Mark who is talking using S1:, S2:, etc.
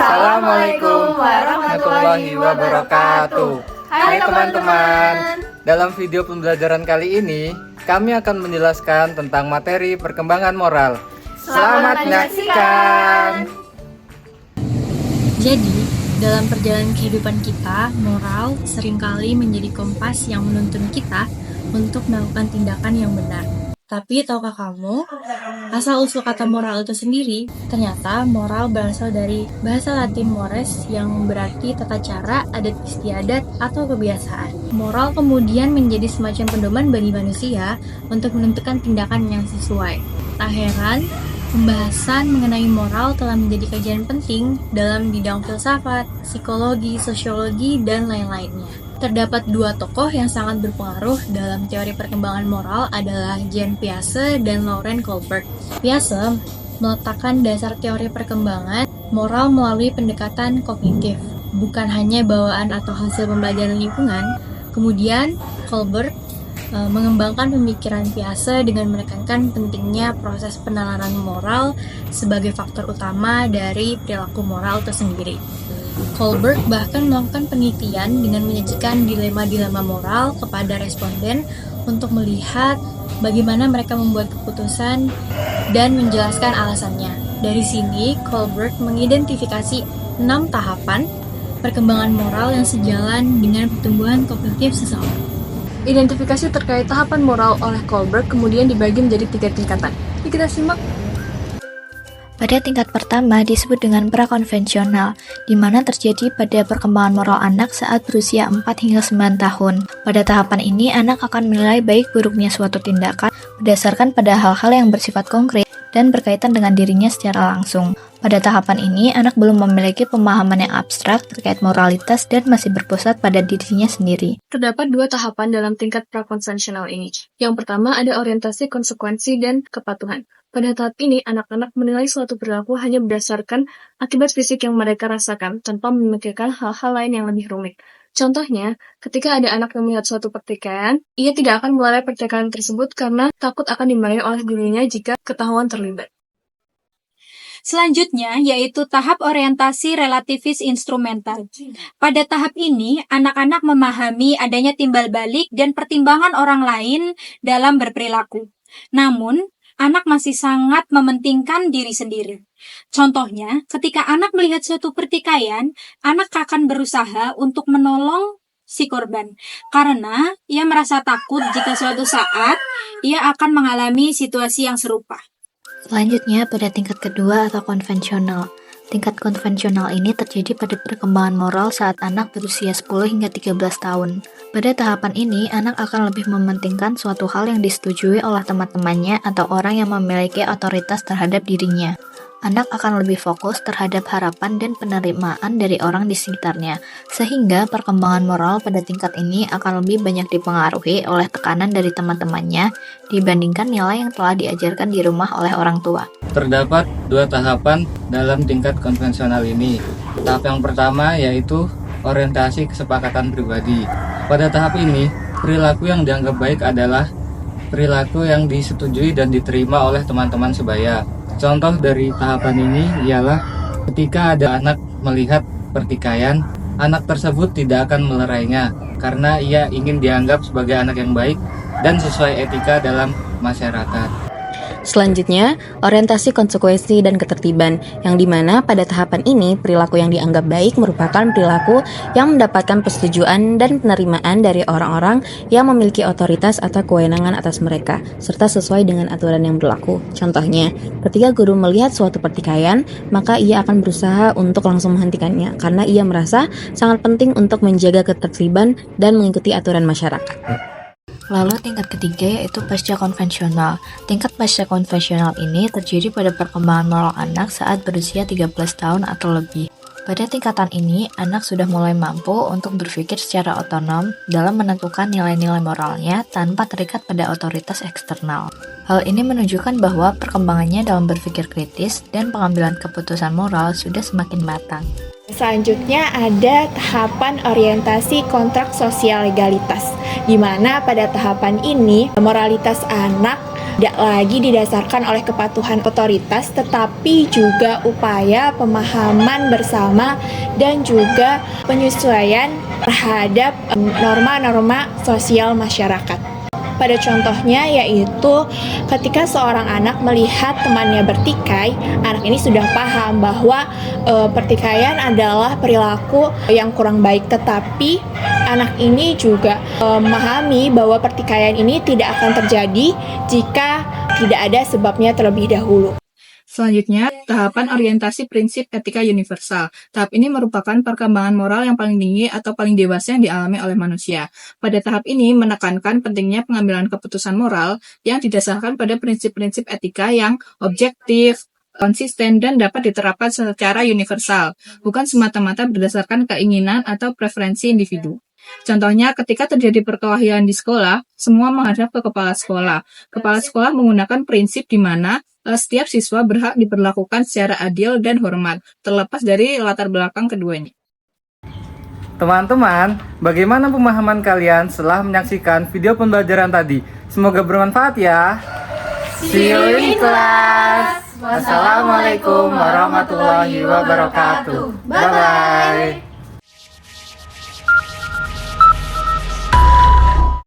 S1: Assalamualaikum warahmatullahi wabarakatuh. Hai teman-teman, dalam video pembelajaran kali ini kami akan menjelaskan tentang materi perkembangan moral. Selamat menyaksikan.
S2: Jadi, dalam perjalanan kehidupan kita, moral seringkali menjadi kompas yang menuntun kita untuk melakukan tindakan yang benar. Tapi tahukah kamu, asal-usul kata moral itu sendiri, ternyata moral berasal dari bahasa Latin mores yang berarti tata cara, adat istiadat, atau kebiasaan. Moral kemudian menjadi semacam pedoman bagi manusia untuk menentukan tindakan yang sesuai. Tak heran, pembahasan mengenai moral telah menjadi kajian penting dalam bidang filsafat, psikologi, sosiologi, dan lain-lainnya. Terdapat dua tokoh yang sangat berpengaruh dalam teori perkembangan moral adalah Jean Piaget dan Laurent Kohlberg. Piaget meletakkan dasar teori perkembangan moral melalui pendekatan kognitif, bukan hanya bawaan atau hasil pembelajaran lingkungan. Kemudian Kohlberg mengembangkan pemikiran Piaget dengan menekankan pentingnya proses penalaran moral sebagai faktor utama dari perilaku moral itu sendiri. Kohlberg bahkan melakukan penelitian dengan menyajikan dilema-dilema moral kepada responden untuk melihat bagaimana mereka membuat keputusan dan menjelaskan alasannya. Dari sini, Kohlberg mengidentifikasi 6 tahapan perkembangan moral yang sejalan dengan pertumbuhan kognitif seseorang.
S3: Identifikasi terkait tahapan moral oleh Kohlberg kemudian dibagi menjadi 3 tingkatan. Yuk kita simak.
S4: Pada tingkat pertama disebut dengan prakonvensional, di mana terjadi pada perkembangan moral anak saat berusia 4 hingga 9 tahun. Pada tahapan ini, anak akan menilai baik buruknya suatu tindakan berdasarkan pada hal-hal yang bersifat konkret dan berkaitan dengan dirinya secara langsung. Pada tahapan ini, anak belum memiliki pemahaman yang abstrak terkait moralitas dan masih berpusat pada dirinya sendiri.
S3: Terdapat 2 tahapan dalam tingkat prakonvensional ini. Yang pertama ada orientasi konsekuensi dan kepatuhan. Pada tahap ini, anak-anak menilai suatu perilaku hanya berdasarkan akibat fisik yang mereka rasakan, tanpa memikirkan hal-hal lain yang lebih rumit. Contohnya, ketika ada anak yang melihat suatu pertikaian, ia tidak akan melalui pertikaian tersebut karena takut akan dimarahi oleh gurunya jika ketahuan terlibat.
S5: Selanjutnya, yaitu tahap orientasi relativis instrumental. Pada tahap ini, anak-anak memahami adanya timbal balik dan pertimbangan orang lain dalam berperilaku. Namun, anak masih sangat mementingkan diri sendiri. Contohnya, ketika anak melihat suatu pertikaian, anak akan berusaha untuk menolong si korban, karena ia merasa takut jika suatu saat ia akan mengalami situasi yang serupa.
S4: Selanjutnya, pada tingkat kedua atau konvensional. Tingkat konvensional ini terjadi pada perkembangan moral saat anak berusia 10 hingga 13 tahun. Pada tahapan ini, anak akan lebih mementingkan suatu hal yang disetujui oleh teman-temannya atau orang yang memiliki otoritas terhadap dirinya. Anak akan lebih fokus terhadap harapan dan penerimaan dari orang di sekitarnya, sehingga perkembangan moral pada tingkat ini akan lebih banyak dipengaruhi oleh tekanan dari teman-temannya dibandingkan nilai yang telah diajarkan di rumah oleh orang tua.
S1: Terdapat 2 tahapan dalam tingkat konvensional ini. Tahap yang pertama yaitu orientasi kesepakatan pribadi. Pada tahap ini, perilaku yang dianggap baik adalah perilaku yang disetujui dan diterima oleh teman-teman sebaya. Contoh dari tahapan ini ialah ketika ada anak melihat pertikaian, anak tersebut tidak akan melerainya karena ia ingin dianggap sebagai anak yang baik dan sesuai etika dalam masyarakat.
S6: Selanjutnya, orientasi konsekuensi dan ketertiban, yang dimana pada tahapan ini perilaku yang dianggap baik merupakan perilaku yang mendapatkan persetujuan dan penerimaan dari orang-orang yang memiliki otoritas atau kewenangan atas mereka, serta sesuai dengan aturan yang berlaku. Contohnya, ketika guru melihat suatu pertikaian, maka ia akan berusaha untuk langsung menghentikannya, karena ia merasa sangat penting untuk menjaga ketertiban dan mengikuti aturan masyarakat.
S4: Lalu tingkat ketiga yaitu pasca konvensional. Tingkat pasca konvensional ini terjadi pada perkembangan moral anak saat berusia 13 tahun atau lebih. Pada tingkatan ini, anak sudah mulai mampu untuk berpikir secara otonom dalam menentukan nilai-nilai moralnya tanpa terikat pada otoritas eksternal. Hal ini menunjukkan bahwa perkembangannya dalam berpikir kritis dan pengambilan keputusan moral sudah semakin matang.
S7: Selanjutnya ada tahapan orientasi kontrak sosial legalitas, di mana pada tahapan ini moralitas anak tidak lagi didasarkan oleh kepatuhan otoritas, tetapi juga upaya pemahaman bersama dan juga penyesuaian terhadap norma-norma sosial masyarakat. Pada contohnya yaitu ketika seorang anak melihat temannya bertikai, anak ini sudah paham bahwa pertikaian adalah perilaku yang kurang baik, tetapi anak ini juga memahami bahwa pertikaian ini tidak akan terjadi jika tidak ada sebabnya terlebih dahulu.
S8: Selanjutnya, tahapan orientasi prinsip etika universal. Tahap ini merupakan perkembangan moral yang paling tinggi atau paling dewasa yang dialami oleh manusia. Pada tahap ini menekankan pentingnya pengambilan keputusan moral yang didasarkan pada prinsip-prinsip etika yang objektif, konsisten, dan dapat diterapkan secara universal, bukan semata-mata berdasarkan keinginan atau preferensi individu. Contohnya, ketika terjadi perkelahian di sekolah, semua menghadap ke kepala sekolah. Kepala sekolah menggunakan prinsip di mana setiap siswa berhak diperlakukan secara adil dan hormat, terlepas dari latar belakang keduanya.
S1: Teman-teman, bagaimana pemahaman kalian setelah menyaksikan video pembelajaran tadi? Semoga bermanfaat ya. See you in class. Wassalamualaikum warahmatullahi wabarakatuh. Bye-bye.